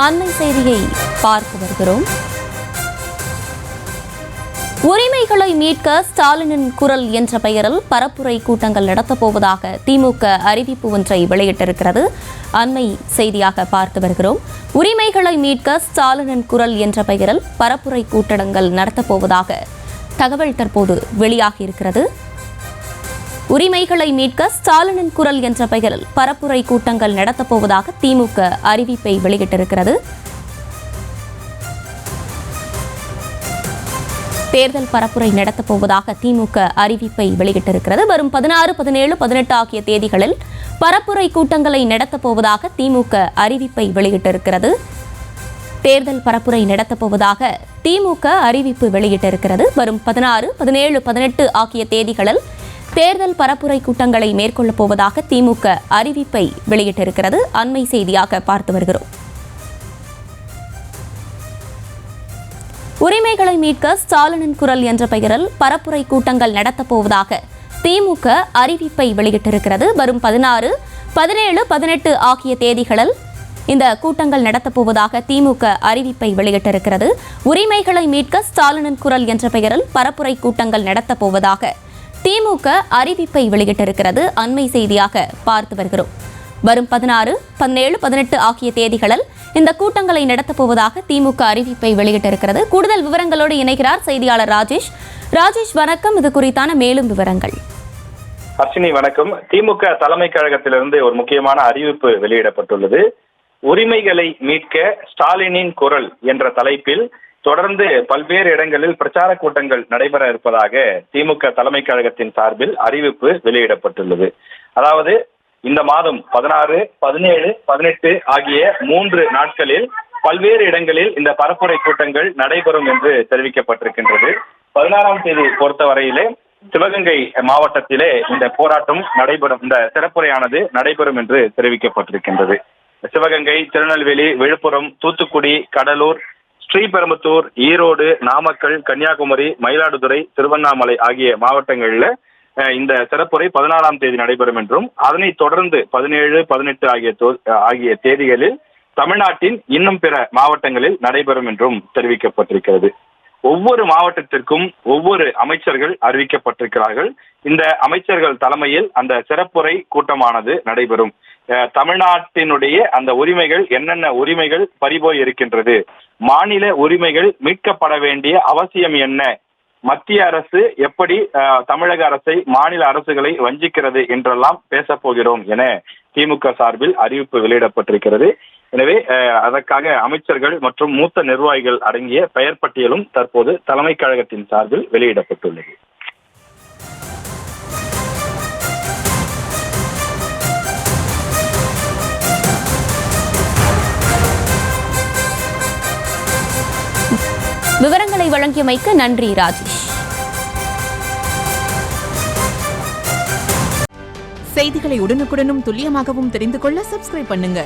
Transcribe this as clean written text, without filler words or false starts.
அண்மை செய்தியை பார்த்து வருகிறோம். உரிமைகளை மீட்க ஸ்டாலினின் குரல் என்ற பெயரில் பரப்புரை கூட்டங்கள் நடத்தப்போவதாக திமுக அறிவிப்பு ஒன்றை வெளியிட்டிருக்கிறது. அண்மை செய்தியாக பார்த்து வருகிறோம். உரிமைகளை மீட்க ஸ்டாலினின் குரல் என்ற பெயரில் பரப்புரை கூட்டங்கள் நடத்தப்போவதாக தகவல் தற்போது வெளியாகியிருக்கிறது. உரிமைகளை மீட்க ஸ்டாலினின் குரல் என்ற பெயரில் பரப்புரை கூட்டங்கள் நடத்தப்போவதாக திமுக அறிவிப்பை வெளியிட்டிருக்கிறது. தேர்தல் பரப்புரை நடத்தப்போவதாக திமுக அறிவிப்பை வெளியிட்டிருக்கிறது. வரும் 16, 17, 18 ஆகிய தேதிகளில் பரப்புரை கூட்டங்களை நடத்தப்போவதாக திமுக அறிவிப்பை வெளியிட்டிருக்கிறது. தேர்தல் பரப்புரை நடத்தப்போவதாக திமுக அறிவிப்பு வெளியிட்டிருக்கிறது. வரும் 16, 17, 18 ஆகிய தேதிகளில் தேர்தல் பரப்புரை கூட்டங்களை மேற்கொள்ளப் போவதாக திமுக அறிவிப்பை வெளியிட்டிருக்கிறது. அண்மை செய்தியாக பார்த்து வருகிறோம். உரிமைகளை மீட்க ஸ்டாலினின் குரல் என்ற பெயரில் பரப்புரை கூட்டங்கள் நடத்தப்போவதாக திமுக அறிவிப்பை வெளியிட்டிருக்கிறது. வரும் 16, 17, 18 ஆகிய தேதிகளில் இந்த கூட்டங்கள் நடத்தப்போவதாக திமுக அறிவிப்பை வெளியிட்டிருக்கிறது. உரிமைகளை மீட்க ஸ்டாலினின் குரல் என்ற பெயரில் பரப்புரை கூட்டங்கள் நடத்தப்போவதாக திமுக அறிவிப்பை வெளியிட்டிருக்கிறது. அண்மை செய்தியாக பார்த்து வருகிறோம். வரும் 16, 17, 18 ஆகிய தேதிகளில் இந்த கூட்டங்களை நடத்தப்போவதாக திமுக அறிவிப்பை வெளியிட்டிருக்கிறது. கூடுதல் விவரங்களோடு இணைகிறார் செய்தியாளர் ராஜேஷ். ராஜேஷ், வணக்கம். இது குறித்தான மேலும் விவரங்கள். அர்ச்சினி, வணக்கம். திமுக தலைமை கழகத்திலிருந்து ஒரு முக்கியமான அறிவிப்பு வெளியிடப்பட்டுள்ளது. உரிமைகளை மீட்க ஸ்டாலினின் குரல் என்ற தலைப்பில் தொடர்ந்து பல்வேறு இடங்களில் பிரச்சார கூட்டங்கள் நடைபெற இருப்பதாக திமுக தலைமை கழகத்தின் சார்பில் அறிவிப்பு வெளியிடப்பட்டுள்ளது. அதாவது இந்த மாதம் 16, 17, 18 ஆகிய 3 நாட்களில் பல்வேறு இடங்களில் இந்த பரப்புரை கூட்டங்கள் நடைபெறும் என்று தெரிவிக்கப்பட்டிருக்கின்றது. 16ஆம் தேதி பொறுத்தவரையிலே சிவகங்கை மாவட்டத்திலே இந்த போராட்டம் நடைபெறும், இந்த சிறப்புரையானது நடைபெறும் என்று தெரிவிக்கப்பட்டிருக்கின்றது. சிவகங்கை, திருநெல்வேலி, விழுப்புரம், தூத்துக்குடி, கடலூர், ஸ்ரீபெரும்புத்தூர், ஈரோடு, நாமக்கல், கன்னியாகுமரி, மயிலாடுதுறை, திருவண்ணாமலை ஆகிய மாவட்டங்களில் இந்த சிறப்புரை 14ஆம் தேதி நடைபெறும் என்றும், அதனைத் தொடர்ந்து 17, 18 ஆகிய தேதிகளில் தமிழ்நாட்டின் இன்னும் பிற மாவட்டங்களில் நடைபெறும் என்றும் தெரிவிக்கப்பட்டிருக்கிறது. ஒவ்வொரு மாவட்டத்திற்கும் ஒவ்வொரு அமைச்சர்கள் அறிவிக்கப்பட்டிருக்கிறார்கள். இந்த அமைச்சர்கள் தலைமையில் அந்த சிறப்புரை கூட்டமானது நடைபெறும். தமிழ்நாட்டினுடைய அந்த உரிமைகள், என்னென்ன உரிமைகள் பறிபோய் இருக்கின்றது, மாநில உரிமைகள் மீட்கப்பட வேண்டிய அவசியம் என்ன, மத்திய அரசு எப்படி தமிழக அரசை, மாநில அரசுகளை வஞ்சிக்கிறது என்றெல்லாம் பேசப் போகிறோம் என திமுக சார்பில் அறிவிப்பு வெளியிடப்பட்டிருக்கிறது. எனவே அதற்காக அமைச்சர்கள் மற்றும் மூத்த நிர்வாகிகள் அடங்கிய பெயர் பட்டியலும் தற்போது தலைமை கழகத்தின் சார்பில் வெளியிடப்பட்டுள்ளது. விவரங்களை வழங்கியமைக்கு நன்றி ராஜேஷ். செய்திகளை உடனுக்குடனும் துல்லியமாகவும் தெரிந்து கொள்ள சப்ஸ்கிரைப் பண்ணுங்க.